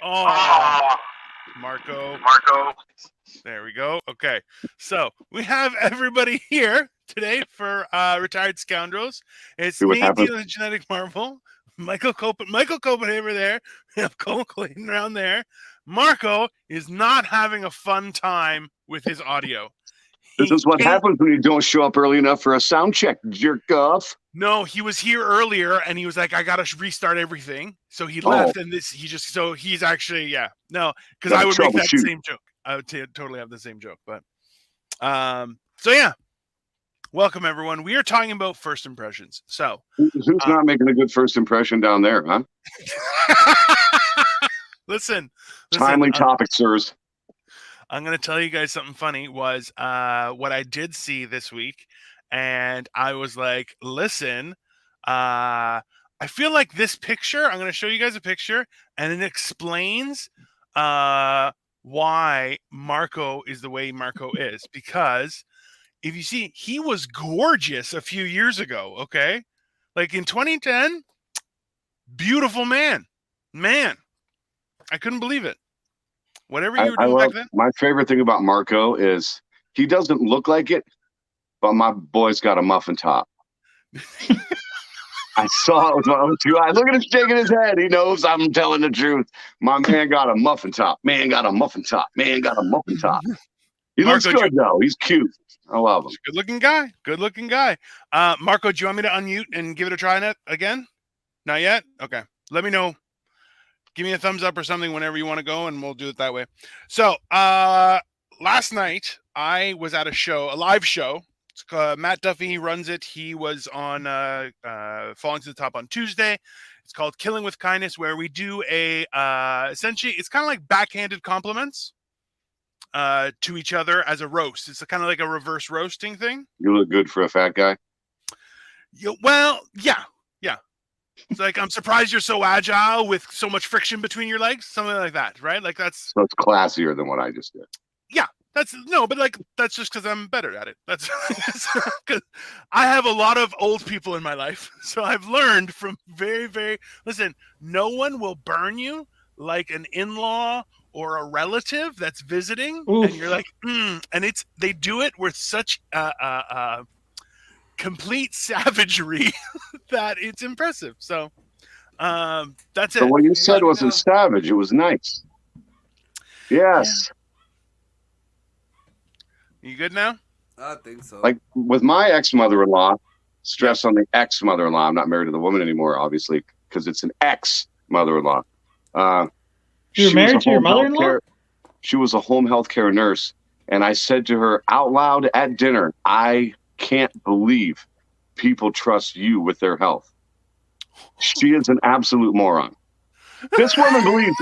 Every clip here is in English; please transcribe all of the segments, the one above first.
Oh, Marco. There we go. Okay. So we have everybody here today for Retired Scoundrels. It's See what me, happens? Dealer Genetic Marvel, Michael Copenhaver there. We have Cole Clayton around there. Marco is not having a fun time with his audio. This He is what came, happens when you don't show up early enough for a sound check, jerk off. no, he was here earlier and he was like, I gotta restart everything. So he Oh, left and he's actually, yeah. No, because I gotta would make that troubleshoot. same joke. I would totally have the same joke. But so yeah, welcome everyone. We are talking about first impressions. So Who's uh, not making a good first impression down there, huh? listen, Timely topic, sirs. I'm gonna tell you guys something funny. Was what I did see this week, and I was like, listen, I feel like this picture. I'm gonna show you guys a picture, and it explains why Marco is the way Marco is. Because if you see, he was gorgeous a few years ago. Okay, like in 2010, beautiful man. I couldn't believe it. Whatever you were I doing back love then. my favorite thing about Marco is he doesn't look like it, but my boy's got a muffin top. I saw it with my own two eyes. Look at him shaking his head. He knows I'm telling the truth. My man got a muffin top. Man got a muffin top. Man got a muffin top. He looks Marco, good though. He's cute. I love him. good looking guy. Good looking guy. Marco, do you want me to unmute and give it a try again? Not yet? Okay. Let me know. Give me a thumbs up or something whenever you want to go, and we'll do it that way. So, last night I was at a live show. Matt Duffy runs it. He was on Falling to the Top on Tuesday. It's called Killing with Kindness, where we do essentially, it's kind of like backhanded compliments to each other as a roast. It's kind of like a reverse roasting thing. You look good for a fat guy. Well, yeah. It's like, I'm surprised you're so agile with so much friction between your legs, something like that, right? Like that's So it's classier than what I just did. yeah. That's that's just because I'm better at it. That's because I have a lot of old people in my life, so I've learned from listen. No one will burn you like an in-law or a relative that's visiting, Oof. and you're like, and they do it with such complete savagery that it's impressive. So that's But it. what you said wasn't savage. It was nice. Yes. You good now? I think so. Like with my ex-mother-in-law, stress on the ex-mother-in-law. I'm not married to the woman anymore, obviously, because it's an ex-mother-in-law. You're married to your mother-in-law? She was a home health care nurse. And I said to her out loud at dinner, I can't believe people trust you with their health. She is an absolute moron. This woman believes,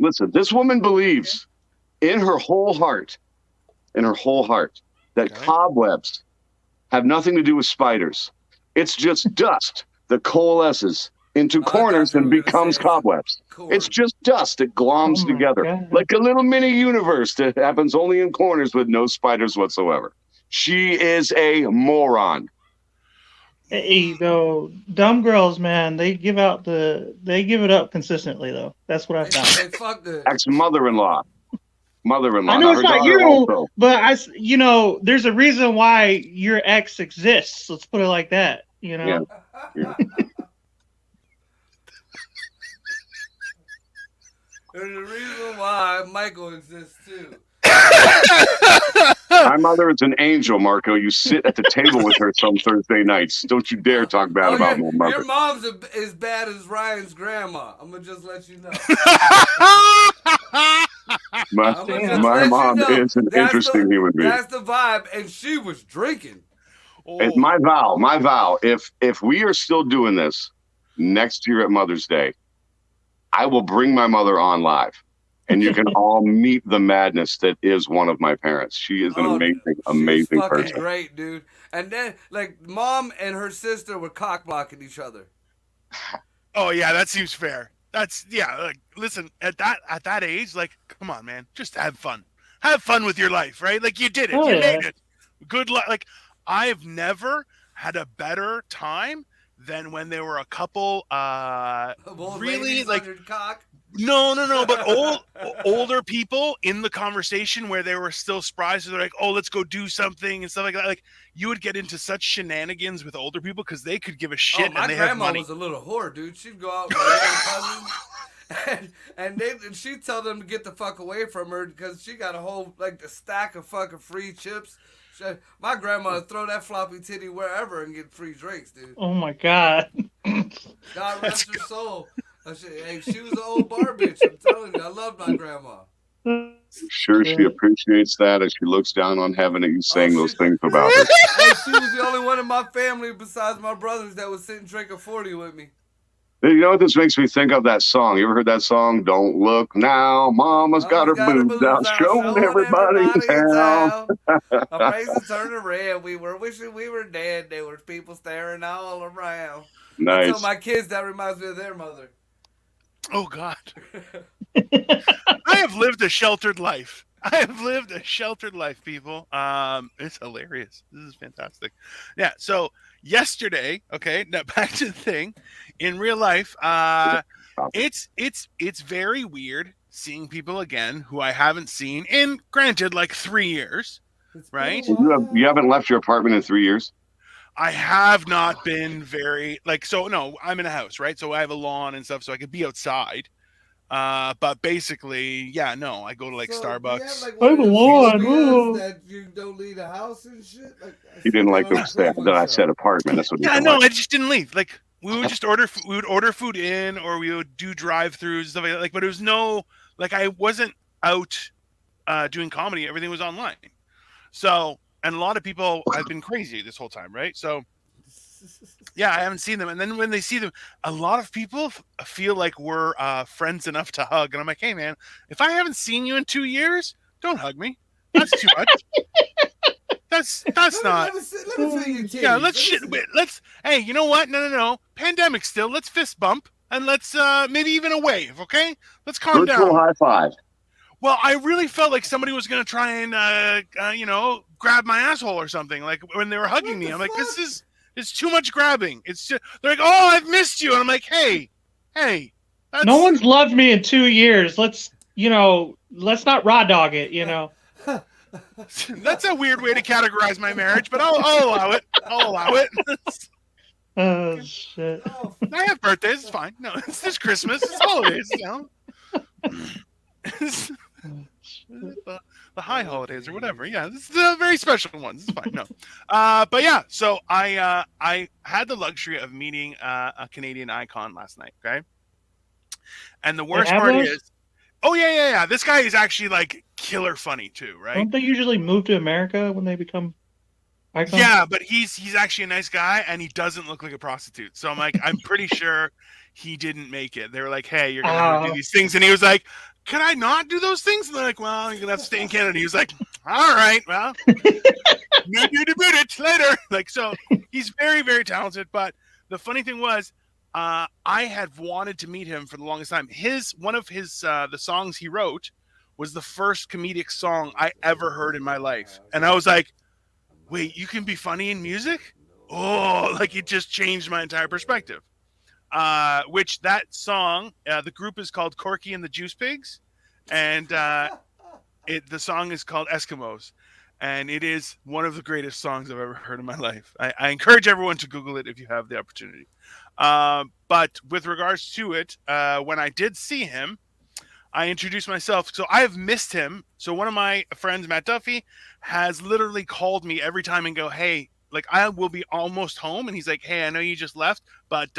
listen, this woman believes in her whole heart, that cobwebs have nothing to do with spiders. It's just dust that coalesces into corners and becomes cobwebs. It's just dust that gloms together like a little mini universe that happens only in corners with no spiders whatsoever. She is a moron. Hey, though, dumb girls, man, they give it up consistently, though. That's what I found. Hey, fuck the Ex-mother-in-law. Mother-in-law. I know it's not you, also. but there's a reason why your ex exists. Let's put it like that. Yeah. There's a reason why Michael exists too. My mother is an angel, Marco. You sit at the table with her some Thursday nights. Don't you dare talk bad about my mother. Your mom's as bad as Ryan's grandma. I'm gonna just let you know. My mom is an interesting human being. That's the vibe, and she was drinking. And my vow, if we are still doing this next year at Mother's Day, I will bring my mother on live. And you can all meet the madness that is one of my parents. She is an amazing person. Great, dude. And then, like, mom and her sister were cock blocking each other. Oh yeah, that seems fair. That's like, listen, at that age, like, come on, man, just have fun. Have fun with your life, right? Like, you did it, you made it. Good luck. Like, I've never had a better time than when there were a couple really like cock. No. But older people in the conversation where they were still spry, so they're like, "Oh, let's go do something" and stuff like that. Like you would get into such shenanigans with older people because they could give a shit my and they have grandma money. was a little whore, dude. She'd go out with my little cousins, and she'd tell them to get the fuck away from her because she got a whole like a stack of fucking free chips. My grandma would throw that floppy titty wherever and get free drinks, dude. Oh my god. God rest her soul. Hey, she was an old bar bitch. I'm telling you, I love my grandma. Sure, she appreciates that as she looks down on heaven at you saying those things about her. Hey, she was the only one in my family besides my brothers that would sit and drink a 40 with me. You know what this makes me think of? That song. You ever heard that song? Don't look now, Mama's got her boobs out, showing everybody in town. Our faces turned red. We were wishing we were dead. There were people staring all around. Nice. I tell my kids that reminds me of their mother. Oh God. I have lived a sheltered life. People. It's hilarious. This is fantastic. Yeah. So yesterday, okay, now back to the thing. In real life, it's very weird seeing people again who I haven't seen in, granted, like 3 years, right? You haven't left your apartment in 3 years? I have not been very no, I'm in a house, right? So I have a lawn and stuff, so I could be outside. But basically, yeah, no, I go to Starbucks. I have a lawn. That you don't leave the house and shit. He didn't like that I said apartment. That's what. Yeah, no, I just didn't leave. Like we would just order. We would order food in, or we would do drive-throughs and stuff like that. Like, but it was no I wasn't out doing comedy. Everything was online. So, and a lot of people have been crazy this whole time, right? So. Yeah, I haven't seen them. And then when they see them, a lot of people feel like we're friends enough to hug. And I'm like, hey, man, if I haven't seen you in 2 years, don't hug me. That's too much. That's not. Let me feel your titties. Yeah, hey, you know what? No. Pandemic still. Let's fist bump. And let's maybe even a wave, okay? Let's calm down. Virtual high five. Well, I really felt like somebody was going to try and, grab my asshole or something. Like when they were hugging me. I'm like, it's too much grabbing. It's just, they're like, oh, I've missed you. And I'm like, hey. No one's loved me in 2 years. Let's not raw dog it, That's a weird way to categorize my marriage, but I'll allow it. Oh, shit. I have birthdays. It's fine. No, it's this Christmas. It's holidays, the high holidays or whatever. Yeah, this is the very special ones. It's fine. No, but yeah. So I had the luxury of meeting a Canadian icon last night. Okay, and the worst part is, yeah. This guy is actually like killer funny too, right? Don't they usually move to America when they become icons? Yeah, but he's actually a nice guy and he doesn't look like a prostitute. So I'm like, I'm pretty sure he didn't make it. They were like, hey, you're gonna do these things, and he was like, could I not do those things? And they're like, well, you're gonna have to stay in Canada. He was like, all right, well, later. Like, so he's very, very talented. But the funny thing was, I had wanted to meet him for the longest time. One of his the songs he wrote was the first comedic song I ever heard in my life, and I was like, wait, you can be funny in music? Oh, like it just changed my entire perspective. Which that song, the group is called Corky and the Juice Pigs, and the song is called Eskimos, and it is one of the greatest songs I've ever heard in my life. I encourage everyone to Google it if you have the opportunity. But with regards to it, when I did see him, I introduced myself. So I have missed him. So one of my friends, Matt Duffy, has literally called me every time and go, hey, like I will be almost home. And he's like, hey, I know you just left, but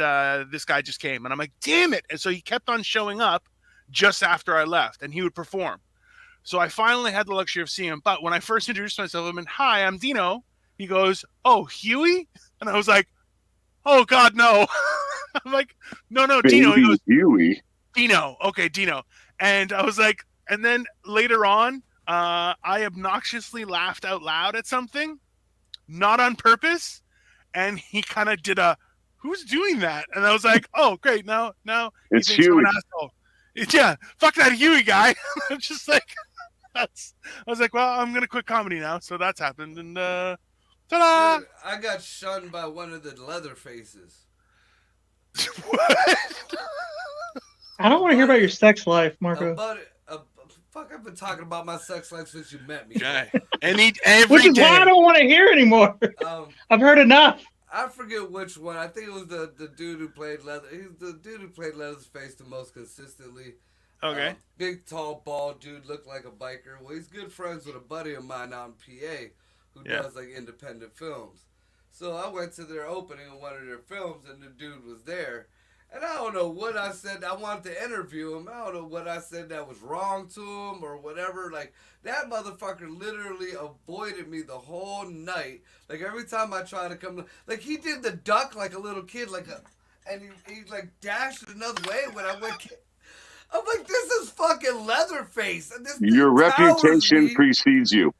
this guy just came. And I'm like, damn it. And so he kept on showing up just after I left and he would perform. So I finally had the luxury of seeing him. But when I first introduced myself, I mean, hi, I'm Dino. He goes, oh, Huey? And I was like, oh, God, no. I'm like, no, Dino. He goes, Huey. Dino. Okay, Dino. And I was like, and then later on, I obnoxiously laughed out loud at something, not on purpose. And he kind of did who's doing that? And I was like, oh, great. Now it's Huey. I'm an asshole. Yeah, fuck that Huey guy. I'm just like, I was like, well, I'm going to quit comedy now. So that's happened. And ta-da! Dude, I got shunned by one of the leather faces. What? I don't want to hear about your sex life, A Marco. buddy, fuck, I've been talking about my sex life since you met me. Okay. Every Which is day. why I don't want to hear anymore. I've heard enough. I forget which one. I think it was the dude who played Leather. He's the dude who played Leatherface the most consistently. Okay. Big, tall, bald dude, looked like a biker. Well, he's good friends with a buddy of mine out in PA who does like independent films. So I went to their opening of one of their films, and the dude was there. And I don't know what I said. I wanted to interview him. I don't know what I said that was wrong to him or whatever. Like, that motherfucker literally avoided me the whole night. Like, every time I tried to come, like, he did the duck like a little kid, and he like dashed another way when I went. I'm like, this is fucking Leatherface. And this Your reputation precedes you.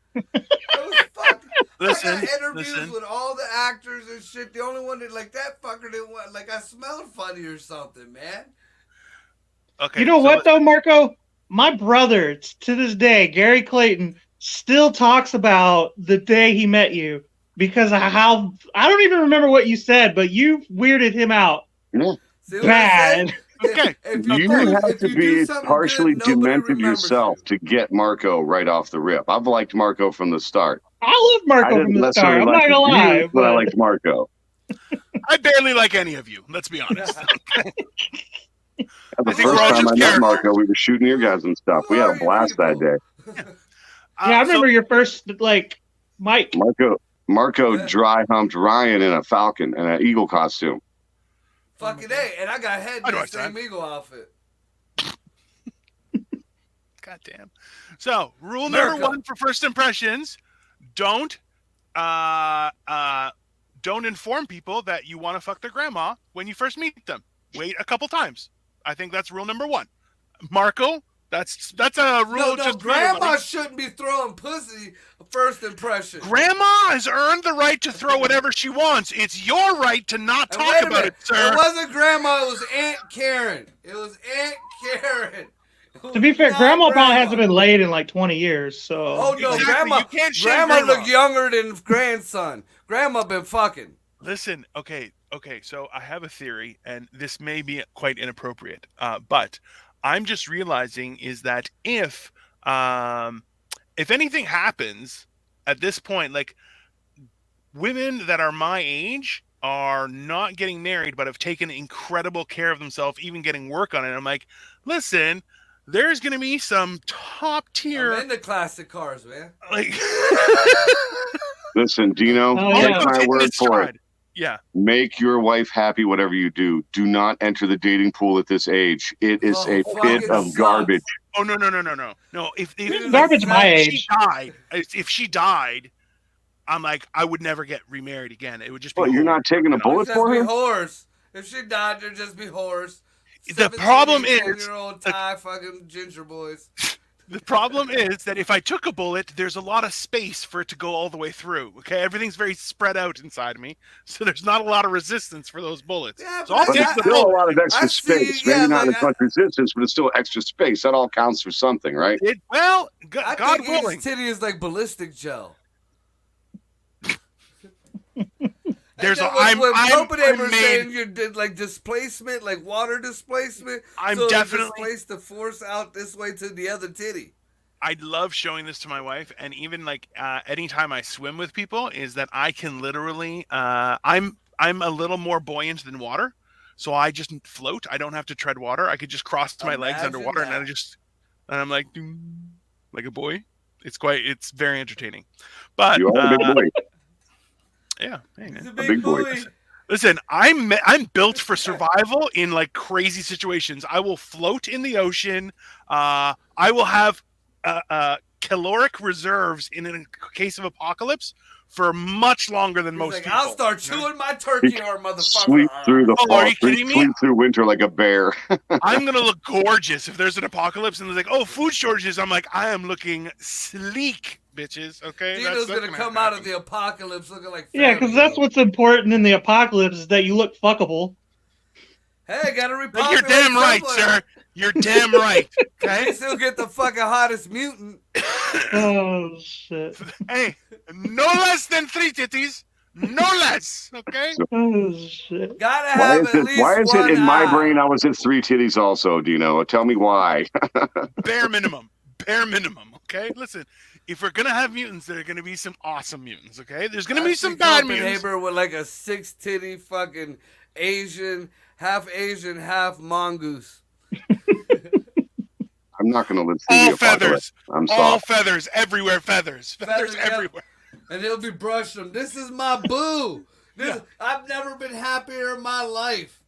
Listen, I got interviews with all the actors and shit. The only one that, like, that fucker didn't want, like, I smelled funny or something, man. Okay. You know what, though, Marco? My brother, to this day, Gary Clayton, still talks about the day he met you because of how, I don't even remember what you said, but you weirded him out. Yeah. Bad. Okay. You have to be partially demented yourself to get Marco right off the rip. I've liked Marco from the start. I love Marco from the start. I'm not gonna lie, but I liked Marco. I barely like any of you. Let's be honest. The first time I met Marco, we were shooting ear guys and stuff. We had a blast that day. Yeah, I remember your first like mic. Marco dry humped Ryan in a falcon and an eagle costume. Fucking A, and I got head in the same eagle outfit. God damn. So, rule number 1 for first impressions: don't inform people that you want to fuck their grandma when you first meet them. Wait a couple times. I think that's rule number 1. Marco, that's a rule. No, grandma shouldn't be throwing pussy first impression. Grandma has earned the right to throw whatever she wants. It's your right to not talk about it, sir. It wasn't grandma, it was Aunt Karen. It was Aunt Karen. To be fair, grandma probably hasn't been laid in like 20 years, so. Oh no, grandma looked younger than grandson. Grandma been fucking. Listen, okay, so I have a theory, and this may be quite inappropriate, but I'm just realizing is that if anything happens at this point, like women that are my age are not getting married, but have taken incredible care of themselves, even getting work on it. I'm like, listen, there's going to be some top tier. I'm into classic cars, man. Like, listen, Dino, take my word for it. Yeah. Make your wife happy, whatever you do. Do not enter the dating pool at this age. It is a pit of garbage. Oh, no. No, if garbage my age. If she died, I'm like, I would never get remarried again. It would just be. Well, you're not taking a bullet for her? Whores. If she died, there'd just be whores. The problem is, 10-year-old Thai fucking ginger boys. The problem is that if I took a bullet, there's a lot of space for it to go all the way through. Okay, everything's very spread out inside me, so there's not a lot of resistance for those bullets. Yeah, so I'll take the still a lot of extra space. Maybe not as much resistance, but it's still extra space. That all counts for something, right? God think willing. His titty is like ballistic gel. There's I'm saying you did like displacement, like water displacement. I'm so definitely displace the force out this way to the other titty. I love showing this to my wife, and even like anytime I swim with people, is that I can literally I'm a little more buoyant than water, so I just float. I don't have to tread water. I could just cross my legs underwater, and I'm like a boy. It's very entertaining. But you are a big boy. Yeah, hey, he's a big boy. Listen, I'm built for survival in like crazy situations. I will float in the ocean. I will have caloric reserves in a case of apocalypse for much longer than most people. I'll start chewing my turkey arm, motherfucker. Sleep through the fall. Are you kidding me? Sleep through winter like a bear. I'm gonna look gorgeous if there's an apocalypse and there's like, food shortages. I'm like, I am looking sleek. Bitches, okay. Dino's gonna come out of the apocalypse looking like. Yeah, because that's what's important in the apocalypse is that you look fuckable. Hey, gotta repopulate. You're damn right, sir. You're damn right. Okay. You still get the fucking hottest mutant. Oh shit. Hey, no less than 3 titties, no less. Okay. Oh shit! Gotta have at least Why is it one in my eye. brain I was at 3 titties also, Dino? Tell me why. Bare minimum. Bare minimum. Okay. Listen, if we're gonna have mutants, there are gonna be some awesome mutants. Okay. There's gonna be some bad mutants. Copenhagen with like a 6-titty fucking Asian, half mongoose. I'm not going to live through All the apocalypse. feathers. I'm All sorry. feathers. Everywhere feathers. Feathers Feathers, yeah. everywhere. And he'll be brushing them. This is my boo. I've never been happier in my life.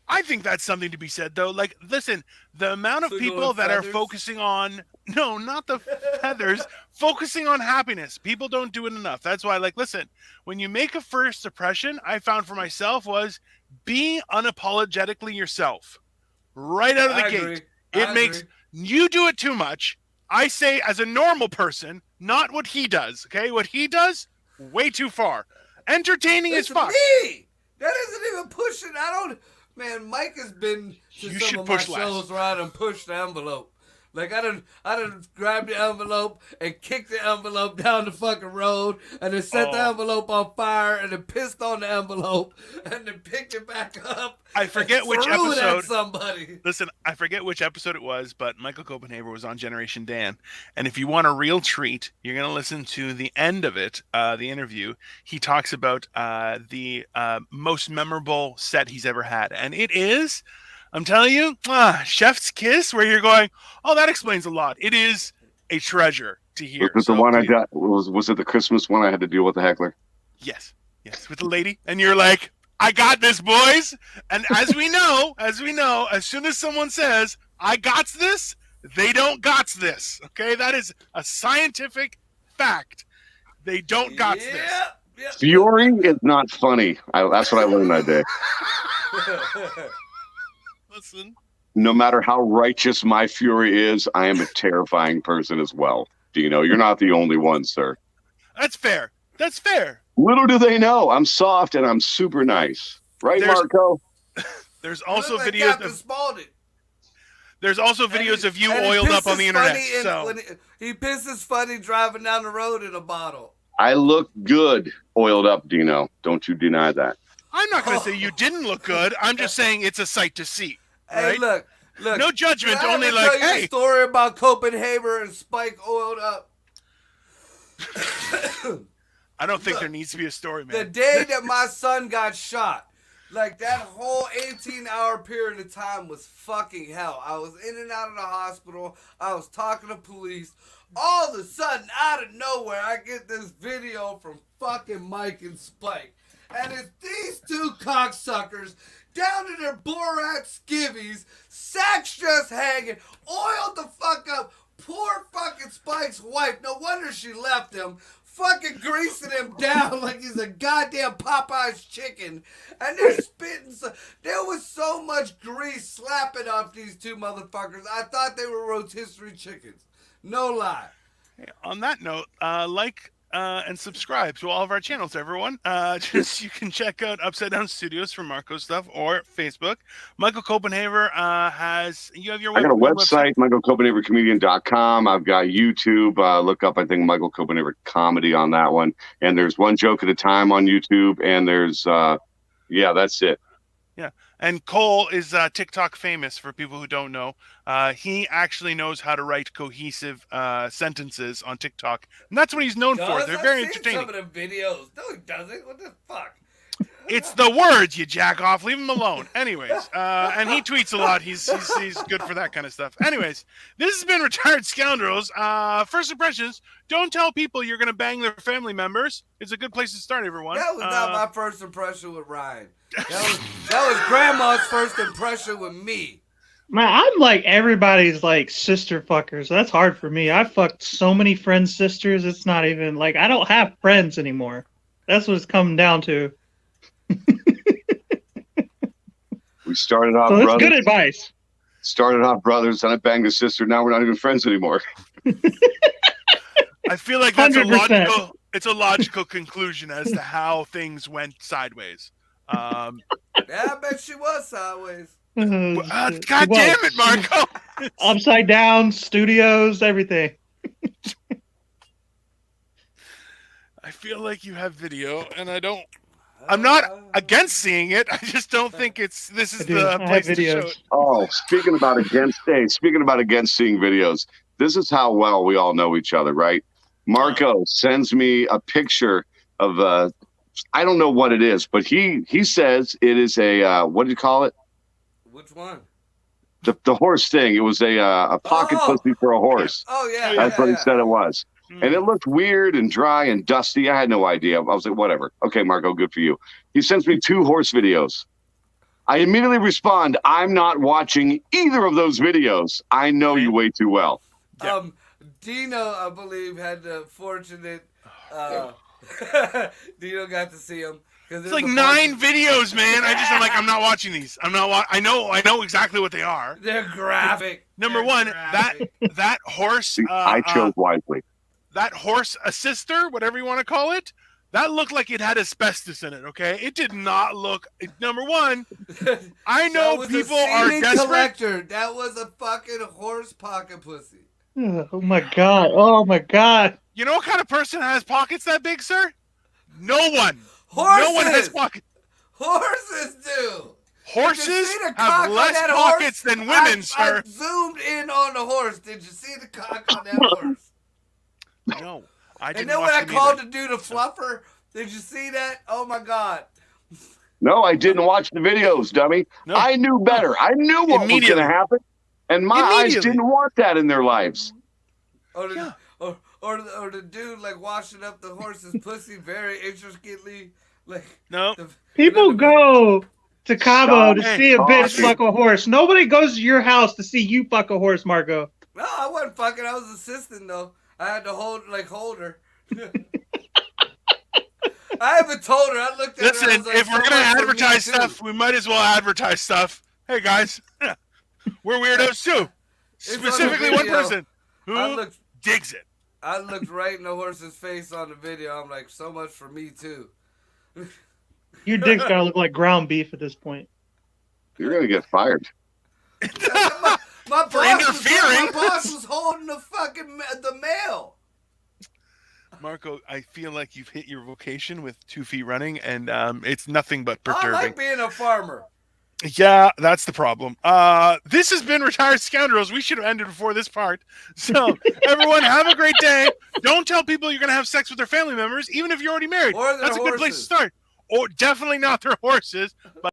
I think that's something to be said, though. Like, listen, the amount of So people going that are feathers? focusing on, no, not the feathers, focusing on happiness. People don't do it enough. That's why, like, listen, when you make a first impression, I found for myself was be unapologetically yourself right out of the agree. gate. It makes you do it too much. I say, as a normal person, not what he does. Okay, what he does, way too far. Entertaining as It's fuck. me. That isn't even pushing. I don't. Man, Mike has been to You some should of my push less. shows where I done pushed the envelope. Like I done grabbed the envelope and kicked the envelope down the fucking road, and then set the envelope on fire, and then pissed on the envelope, and then picked it back up. I forget and which threw it at episode. somebody. Listen, I forget which episode it was, but Michael Copenhaver was on Generation Dan. And if you want a real treat, you're going to listen to the end of it, the interview. He talks about the most memorable set he's ever had. And it is, I'm telling you, chef's kiss, where you're going, oh, that explains a lot. It is a treasure to hear. Was it the one I got? Was it the Christmas one I had to deal with the heckler? Yes, with the lady. And you're like, I got this, boys. And as we know, as soon as someone says, I got this, they don't got this. Okay? That is a scientific fact. They don't got this. Yeah. Fury is not funny. That's what I learned that day. Listen. No matter how righteous my fury is, I am a terrifying person as well. Dino, you're not the only one, sir. That's fair. That's fair. Little do they know, I'm soft and I'm super nice. Right, Marco? There's also Like videos Captain of Spaulding. there's also videos of you And he oiled up on pisses the internet. funny So when he pisses funny driving down the road in a bottle. I look good oiled up, Dino. Don't you deny that. I'm not going to say you didn't look good. I'm just saying it's a sight to see. Hey, Right? look. No judgment, Did I only ever like, tell you hey. a story about Copenhagen and Spike oiled up. I don't think there needs to be a story, man. The day that my son got shot, like that whole 18-hour period of time was fucking hell. I was in and out of the hospital. I was talking to police. All of a sudden, out of nowhere, I get this video from fucking Mike and Spike. And it's these two cocksuckers down in their Borat skivvies, sacks just hanging, oiled the fuck up. Poor fucking Spike's wife. No wonder she left him. Fucking greasing him down like he's a goddamn Popeye's chicken. And they're spitting. There was so much grease slapping off these two motherfuckers. I thought they were rotisserie chickens. No lie. Hey, on that note, like and subscribe to all of our channels, everyone. Just you can check out Upside Down Studios for Marco's stuff or Facebook. Michael Copenhaver you have your I got a website. michaelcopenhavercomedian.com. I've got YouTube. Look up, I think, Michael Copenhaver Comedy on that one. And there's One Joke at a Time on YouTube. And there's, that's it. Yeah. And Cole is TikTok famous for people who don't know. He actually knows how to write cohesive sentences on TikTok. And that's what he's known for. They're very entertaining. Some of the videos. No, he doesn't. What the fuck? It's the words, you jack off. Leave him alone. Anyways, and he tweets a lot. He's good for that kind of stuff. Anyways, this has been Retired Scoundrels. First impressions, don't tell people you're going to bang their family members. It's a good place to start, everyone. That was not my first impression with Ryan. That was Grandma's first impression with me. Man, I'm like everybody's like sister fucker, so that's hard for me. I fucked so many friends' sisters. It's not even like I don't have friends anymore. That's what it's coming down to. We started off So that's brothers. good advice. Started off brothers, and I banged a sister. Now we're not even friends anymore. I feel like that's 100%. It's a logical conclusion as to how things went sideways. Yeah, I bet she was sideways. God damn it, Marco! Upside Down Studios, everything. I feel like you have video, and I'm not against seeing it. I just don't think this is I do. the I have place to show videos. it. Oh, speaking about against seeing videos, this is how well we all know each other, right? Marco sends me a picture of I don't know what it is, but he says it is a what do you call it? Which one? The horse thing. It was a pocket pussy for a horse. Oh yeah. That's what he said it was. And it looked weird and dry and dusty. I had no idea. I was like, whatever. Okay, Marco, good for you. He sends me 2 horse videos. I immediately respond, I'm not watching either of those videos. I know you way too well. Yeah. Dino, I believe, had the fortunate. Dino got to see him. It's like 9 videos, man. I'm like, I'm not watching these. I know exactly what they are. They're graphic. Number They're one, graphic. that horse. I chose wisely. That horse assister, whatever you want to call it, that looked like it had asbestos in it. Okay, it did not look. Number one, I know people are desperate. Collector. That was a fucking horse pocket pussy. Oh my god! Oh my god! You know what kind of person has pockets that big, sir? No one. Horses. No one has pockets. Horses do. Horses have less pockets than women, sir. I zoomed in on the horse. Did you see the cock on that horse? No, I didn't. And then when I called the dude a fluffer, did you see that? Oh my god. No, I didn't watch the videos, dummy. No. I knew better. I knew what was going to happen. And my eyes didn't want that in their lives. Or the dude like washing up the horse's pussy very intricately. Like no. People go to Cabo to Stop see a bitch talking. fuck a horse. Nobody goes to your house to see you fuck a horse, Marco. No, I wasn't fucking. I was assisting though. I had to hold her. I haven't told her. I looked at her. Listen, I was like, if we're so gonna much for advertise me, too. stuff, we might as well advertise stuff. Hey guys, we're weirdos too. It's on the Specifically, one video. person who I looked digs it. I looked right in the horse's face on the video. I'm like, so much for me too. Your dick's gotta look like ground beef at this point. You're going to get fired. my For interfering. My boss was holding the mail. Marco, I feel like you've hit your vocation with 2 feet running, and it's nothing but I perturbing. like being a farmer. Yeah, that's the problem. This has been Retired Scoundrels. We should have ended before this part. So, everyone, have a great day. Don't tell people you're going to have sex with their family members, even if you're already married. Or their That's a good place to horses. start. Or definitely not their horses. But